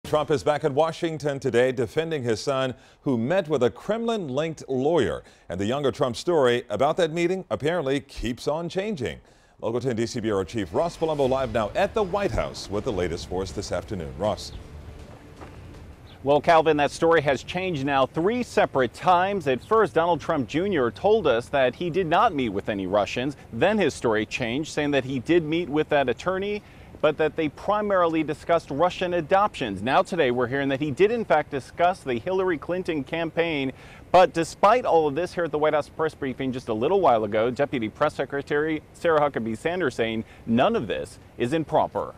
Trump is back in Washington today defending his son, who met with a Kremlin-linked lawyer. And the younger Trump story about that meeting apparently keeps on changing. Local 10 DC Bureau Chief Ross Palumbo live now at the White House with the latest for us this afternoon. Ross. Well, Calvin, that story has changed now 3 separate times. At first, Donald Trump Jr. told us that he did not meet with any Russians. Then his story changed, saying that he did meet with that attorney, but that they primarily discussed Russian adoptions. Now today we're hearing that he did in fact discuss the Hillary Clinton campaign. But despite all of this, here at the White House press briefing just a little while ago, Deputy Press Secretary Sarah Huckabee Sanders saying none of this is improper.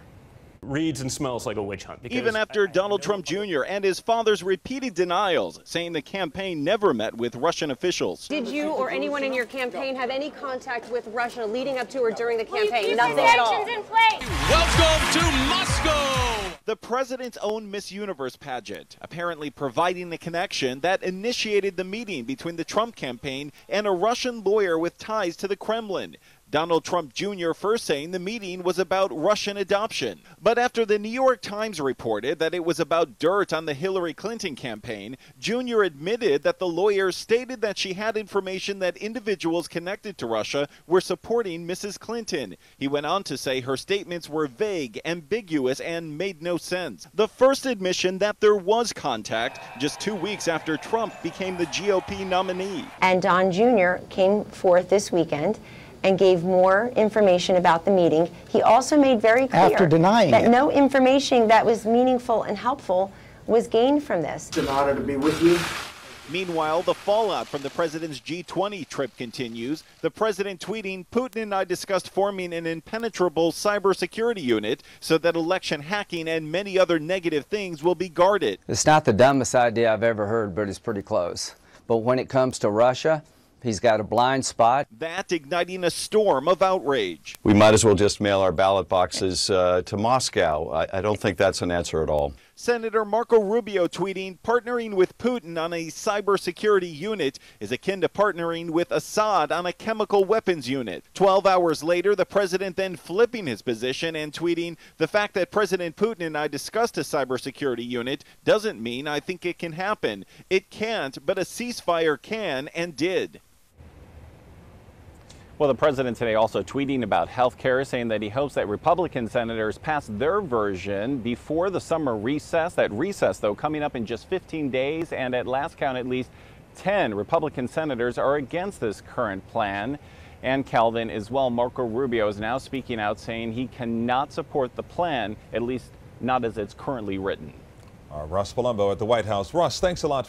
Reads and smells like a witch hunt. Even after Donald Trump Jr. and his father's repeated denials, saying the campaign never met with Russian officials. Did you or anyone in your campaign have any contact with Russia leading up to or during the campaign? Nothing at all. In place. Welcome to Moscow! The president's own Miss Universe pageant, apparently providing the connection that initiated the meeting between the Trump campaign and a Russian lawyer with ties to the Kremlin. Donald Trump Jr. first saying the meeting was about Russian adoption. But after the New York Times reported that it was about dirt on the Hillary Clinton campaign, Jr. admitted that the lawyer stated that she had information that individuals connected to Russia were supporting Mrs. Clinton. He went on to say her statements were vague, ambiguous, and made no sense. The first admission that there was contact just 2 weeks after Trump became the GOP nominee. And Don Jr. came forth this weekend and gave more information about the meeting. He also made very clear after denying that it, no information that was meaningful and helpful was gained from this. It's an honor to be with you. Meanwhile, the fallout from the president's G20 trip continues. The president tweeting, "Putin and I discussed forming an impenetrable cybersecurity unit so that election hacking and many other negative things will be guarded." It's not the dumbest idea I've ever heard, but it's pretty close. But when it comes to Russia, he's got a blind spot. That igniting a storm of outrage. We might as well just mail our ballot boxes to Moscow. I don't think that's an answer at all. Senator Marco Rubio tweeting, "Partnering with Putin on a cybersecurity unit is akin to partnering with Assad on a chemical weapons unit." 12 hours later, the president then flipping his position and tweeting, "The fact that President Putin and I discussed a cybersecurity unit doesn't mean I think it can happen. It can't, but a ceasefire can and did." Well, the president today also tweeting about health care, saying that he hopes that Republican senators pass their version before the summer recess. That recess, though, coming up in just 15 days. And at last count, at least 10 Republican senators are against this current plan. And Calvin as well, Marco Rubio is now speaking out saying he cannot support the plan, at least not as it's currently written. Ross Palumbo at the White House. Ross, thanks a lot.